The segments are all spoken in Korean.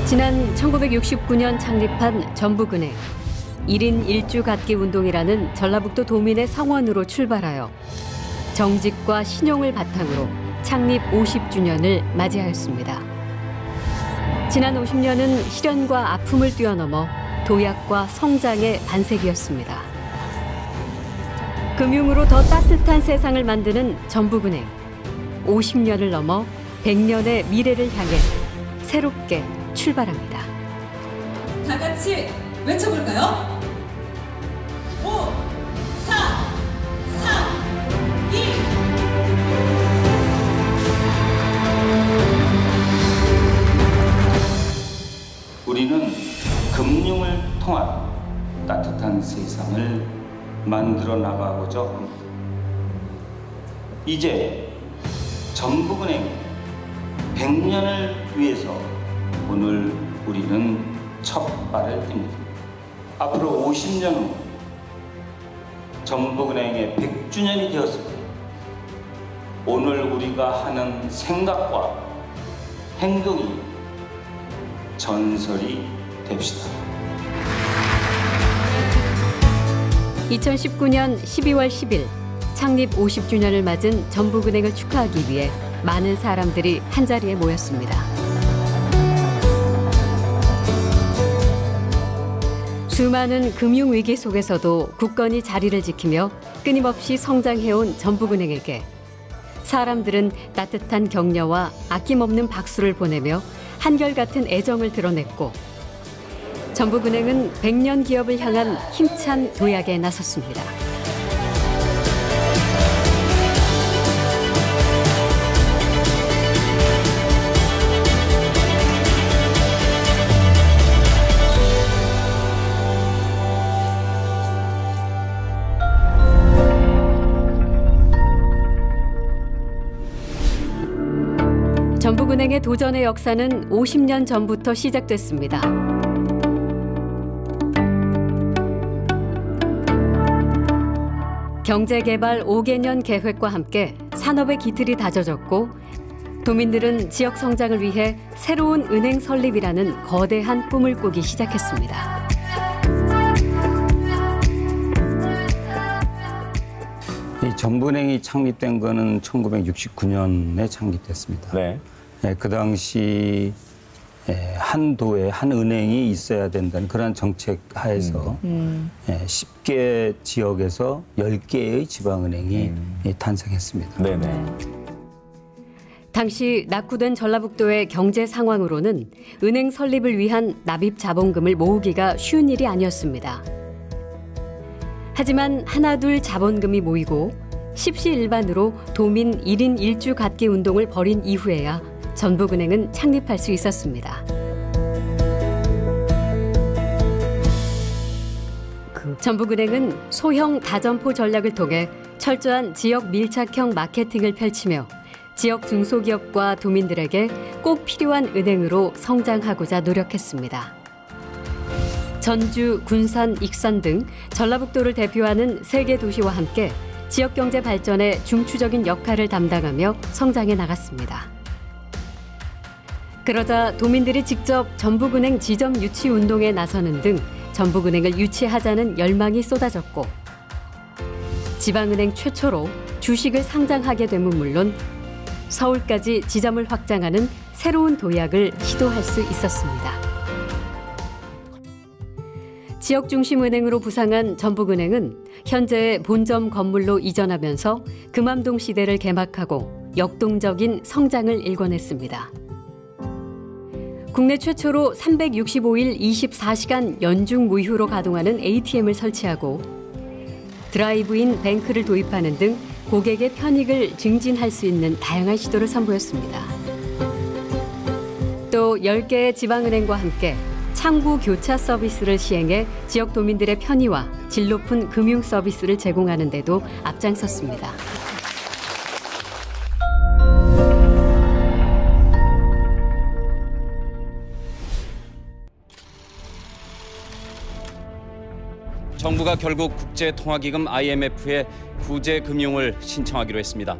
지난 1969년 창립한 전북은행. 1인 1주 갖기 운동이라는 전라북도 도민의 성원으로 출발하여 정직과 신용을 바탕으로 창립 50주년을 맞이하였습니다. 지난 50년은 시련과 아픔을 뛰어넘어 도약과 성장의 반세기였습니다. 금융으로 더 따뜻한 세상을 만드는 전북은행. 50년을 넘어 100년의 미래를 향해 새롭게 출발합니다. 다 같이 외쳐볼까요? 5, 4, 3, 2. 우리는 금융을 통한 따뜻한 세상을 만들어 나가고자 합니다. 이제 전북은행 100년을 위해서 오늘 우리는 첫 발을 띱니다. 앞으로 50년 후 전북은행의 100주년이 되었을 때 오늘 우리가 하는 생각과 행동이 전설이 됩시다. 2019년 12월 10일 창립 50주년을 맞은 전북은행을 축하하기 위해 많은 사람들이 한자리에 모였습니다. 수많은 금융위기 속에서도 굳건히 자리를 지키며 끊임없이 성장해온 전북은행에게 사람들은 따뜻한 격려와 아낌없는 박수를 보내며 한결같은 애정을 드러냈고 전북은행은 100년 기업을 향한 힘찬 도약에 나섰습니다. 전북은행의 도전의 역사는 50년 전부터 시작됐습니다. 경제개발 5개년 계획과 함께 산업의 기틀이 다져졌고 도민들은 지역 성장을 위해 새로운 은행 설립이라는 거대한 꿈을 꾸기 시작했습니다. 이 전북은행이 창립된 거는 1969년에 창립됐습니다. 네. 그 당시 한 도에 한 은행이 있어야 된다는 그런 정책 하에서 10개 지역에서 10개의 지방은행이 탄생했습니다. 네네. 당시 낙후된 전라북도의 경제 상황으로는 은행 설립을 위한 납입 자본금을 모으기가 쉬운 일이 아니었습니다. 하지만 하나둘 자본금이 모이고 십시일반으로 도민 1인 1주 갖기 운동을 벌인 이후에야 전북은행은 창립할 수 있었습니다. 전북은행은 소형 다점포 전략을 통해 철저한 지역 밀착형 마케팅을 펼치며 지역 중소기업과 도민들에게 꼭 필요한 은행으로 성장하고자 노력했습니다. 전주, 군산, 익산 등 전라북도를 대표하는 3개 도시와 함께 지역경제 발전에 중추적인 역할을 담당하며 성장해 나갔습니다. 그러자 도민들이 직접 전북은행 지점 유치 운동에 나서는 등 전북은행을 유치하자는 열망이 쏟아졌고 지방은행 최초로 주식을 상장하게 됨은 물론 서울까지 지점을 확장하는 새로운 도약을 시도할 수 있었습니다. 지역 중심 은행으로 부상한 전북은행은 현재 본점 건물로 이전하면서 금암동 시대를 개막하고 역동적인 성장을 일궈냈습니다. 국내 최초로 365일 24시간 연중 무휴로 가동하는 ATM을 설치하고 드라이브인 뱅크를 도입하는 등 고객의 편익을 증진할 수 있는 다양한 시도를 선보였습니다. 또 10개의 지방은행과 함께 창구 교차 서비스를 시행해 지역 도민들의 편의와 질 높은 금융 서비스를 제공하는 데도 앞장섰습니다. 정부가 결국 국제통화기금 IMF에 구제 금융을 신청하기로 했습니다.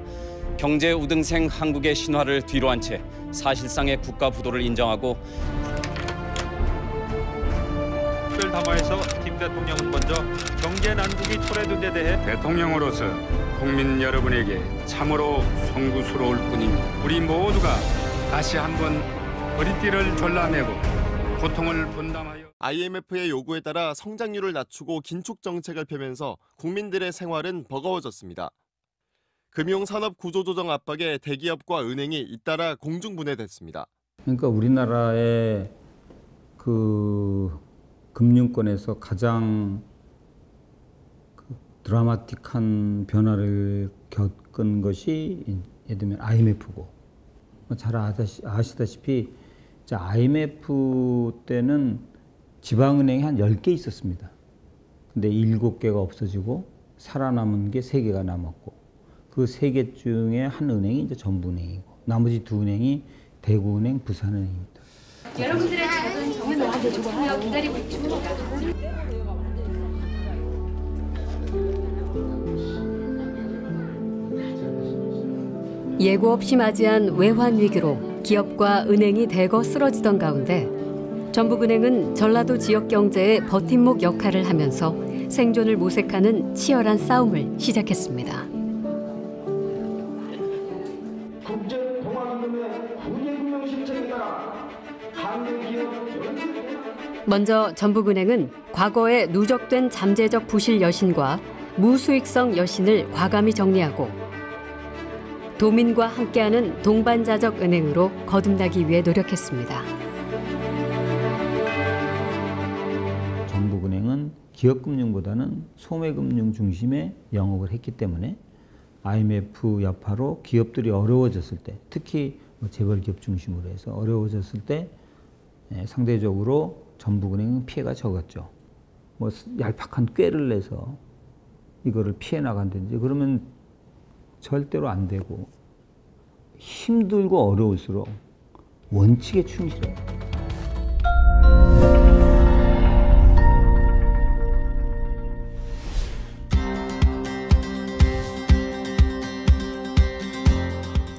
경제 우등생 한국의 신화를 뒤로 한 채 사실상의 국가 부도를 인정하고 특별 담화에서 김 대통령은 먼저 경제 난국이 초래된 데 대해 대통령으로서 국민 여러분에게 참으로 송구스러울 뿐입니다. 우리 모두가 다시 한번 허리띠를 졸라매고 고통을 분담하여 IMF의 요구에 따라 성장률을 낮추고 긴축 정책을 펴면서 국민들의 생활은 버거워졌습니다. 금융산업 구조조정 압박에 대기업과 은행이 잇따라 공중분해됐습니다. 그러니까 우리나라의 그 금융권에서 가장 드라마틱한 변화를 겪은 것이 예를 들면 IMF고, 잘 아시다시피 IMF 때는 지방은행이 한 10개 있었습니다. 근데 7개가 없어지고 살아남은 게 3개가 남았고, 그 3개 중에 한 은행이 이제 전부은행이고, 나머지 2은행이 대구은행, 부산은행입니다. 여러분들의 작은 정성 기다리고 있습니다. 예고 없이 맞이한 외환 위기로 기업과 은행이 대거 쓰러지던 가운데 전북은행은 전라도 지역 경제의 버팀목 역할을 하면서 생존을 모색하는 치열한 싸움을 시작했습니다. 먼저 전북은행은 과거의 누적된 잠재적 부실 여신과 무수익성 여신을 과감히 정리하고 도민과 함께하는 동반자적 은행으로 거듭나기 위해 노력했습니다. 전북은행은 기업금융보다는 소매금융 중심의 영업을 했기 때문에 IMF 여파로 기업들이 어려워졌을 때, 특히 재벌기업 중심으로 해서 어려워졌을 때 상대적으로 전북은행은 피해가 적었죠. 얄팍한 꾀를 내서 이거를 피해 나간다든지 그러면 절대로 안 되고, 힘들고 어려울수록 원칙에 충실해요.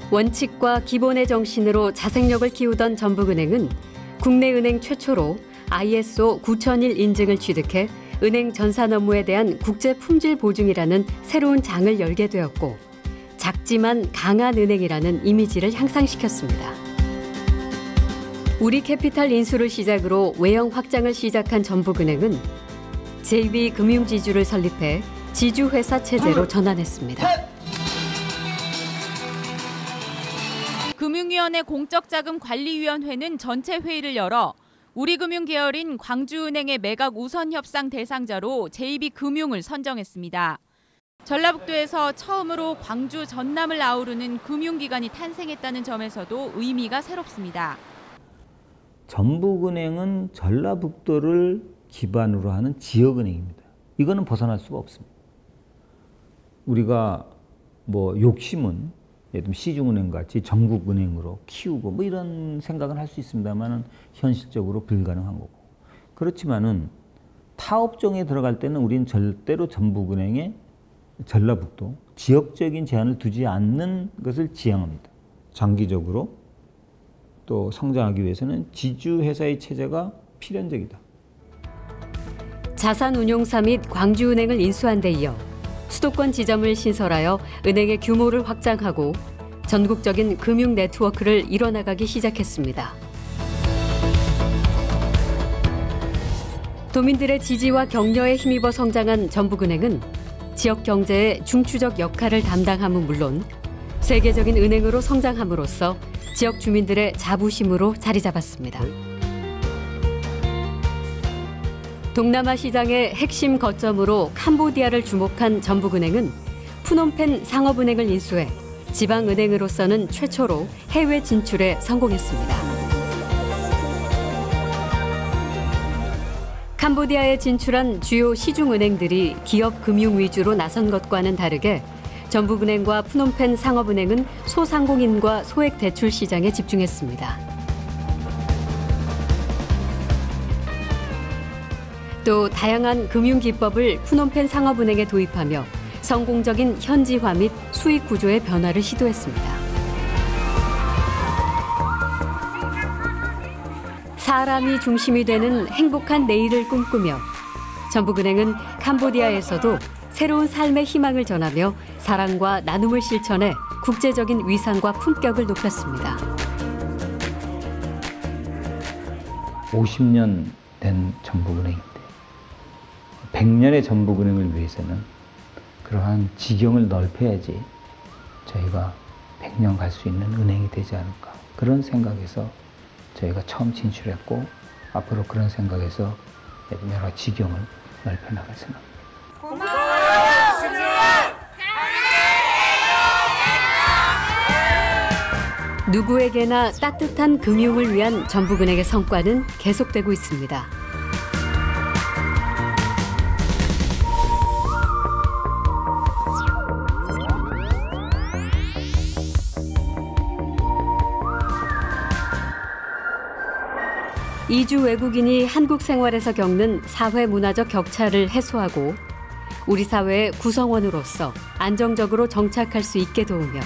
원칙과 기본의 정신으로 자생력을 키우던 전북은행은 국내 은행 최초로 ISO 9001 인증을 취득해 은행 전산 업무에 대한 국제 품질 보증이라는 새로운 장을 열게 되었고, 작지만 강한 은행이라는 이미지를 향상시켰습니다. 우리캐피탈 인수를 시작으로 외형 확장을 시작한 전북은행은 제2 금융지주를 설립해 지주회사 체제로 전환했습니다. 금융위원회 공적자금관리위원회는 전체 회의를 열어 우리금융 계열인 광주은행의 매각 우선 협상 대상자로 JB금융을 선정했습니다. 전라북도에서 처음으로 광주 전남을 아우르는 금융기관이 탄생했다는 점에서도 의미가 새롭습니다. 전북은행은 전라북도를 기반으로 하는 지역은행입니다. 이거는 벗어날 수가 없습니다. 우리가 욕심은 예를 들면 시중은행 같이 전국은행으로 키우고 이런 생각은 할 수 있습니다만 현실적으로 불가능한 거고, 그렇지만은 타업종에 들어갈 때는 우리는 절대로 전북은행에 전라북도 지역적인 제한을 두지 않는 것을 지향합니다. 장기적으로 또 성장하기 위해서는 지주회사의 체제가 필연적이다. 자산운용사 및 광주은행을 인수한 데 이어 수도권 지점을 신설하여 은행의 규모를 확장하고 전국적인 금융 네트워크를 이뤄나가기 시작했습니다. 도민들의 지지와 격려에 힘입어 성장한 전북은행은 지역 경제의 중추적 역할을 담당함은 물론 세계적인 은행으로 성장함으로써 지역 주민들의 자부심으로 자리 잡았습니다. 동남아 시장의 핵심 거점으로 캄보디아를 주목한 전북은행은 푸놈펜 상업은행을 인수해 지방은행으로서는 최초로 해외 진출에 성공했습니다. 캄보디아에 진출한 주요 시중은행들이 기업 금융 위주로 나선 것과는 다르게 전북은행과 푸놈펜 상업은행은 소상공인과 소액 대출 시장에 집중했습니다. 또 다양한 금융 기법을 푸놈펜 상업은행에 도입하며 성공적인 현지화 및 수익 구조의 변화를 시도했습니다. 사람이 중심이 되는 행복한 내일을 꿈꾸며 전북은행은 캄보디아에서도 새로운 삶의 희망을 전하며 사랑과 나눔을 실천해 국제적인 위상과 품격을 높였습니다. 50년 된 전북은행인데 100년의 전북은행을 위해서는 그러한 지경을 넓혀야지 저희가 100년 갈 수 있는 은행이 되지 않을까. 그런 생각에서 저희가 처음 진출했고 앞으로 그런 생각에서 여러 지경을 넓혀나갈 생각입니다. 누구에게나 따뜻한 금융을 위한 전북은행의 성과는 계속되고 있습니다. 이주 외국인이 한국 생활에서 겪는 사회 문화적 격차를 해소하고 우리 사회의 구성원으로서 안정적으로 정착할 수 있게 도우며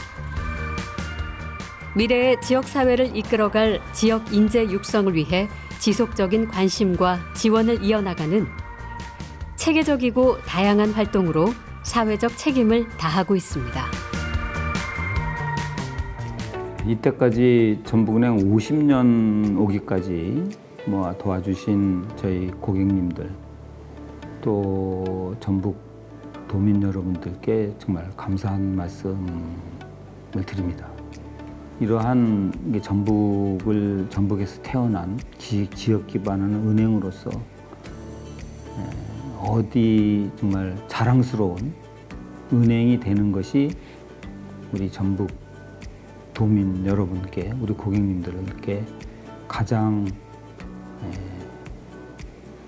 미래의 지역사회를 이끌어갈 지역 인재 육성을 위해 지속적인 관심과 지원을 이어나가는 체계적이고 다양한 활동으로 사회적 책임을 다하고 있습니다. 이때까지 전북은행 50년 오기까지 도와주신 저희 고객님들 또 전북 도민 여러분들께 정말 감사한 말씀을 드립니다. 이러한 전북에서 태어난 지역 기반하는 은행으로서 어디 정말 자랑스러운 은행이 되는 것이 우리 전북 도민 여러분께, 우리 고객님들께 가장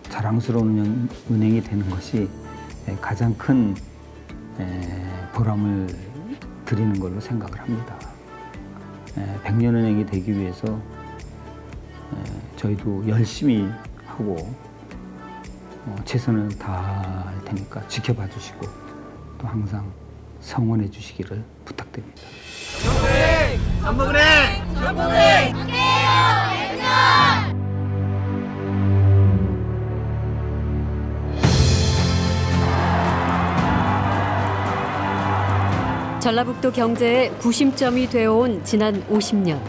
자랑스러운 은행이 되는 것이 가장 큰 보람을 드리는 걸로 생각을 합니다. 100년은행이 되기 위해서 저희도 열심히 하고 최선을 다할 테니까 지켜봐 주시고 또 항상 성원해 주시기를 부탁드립니다. 전북은행! 함께해요! 백년! 전라북도 경제의 구심점이 되어온 지난 50년.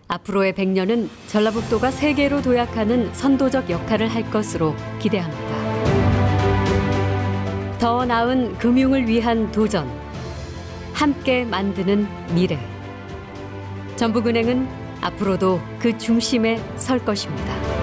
앞으로의 100년은 전라북도가 세계로 도약하는 선도적 역할을 할 것으로 기대합니다. 더 나은 금융을 위한 도전. 함께 만드는 미래. 전북은행은 앞으로도 그 중심에 설 것입니다.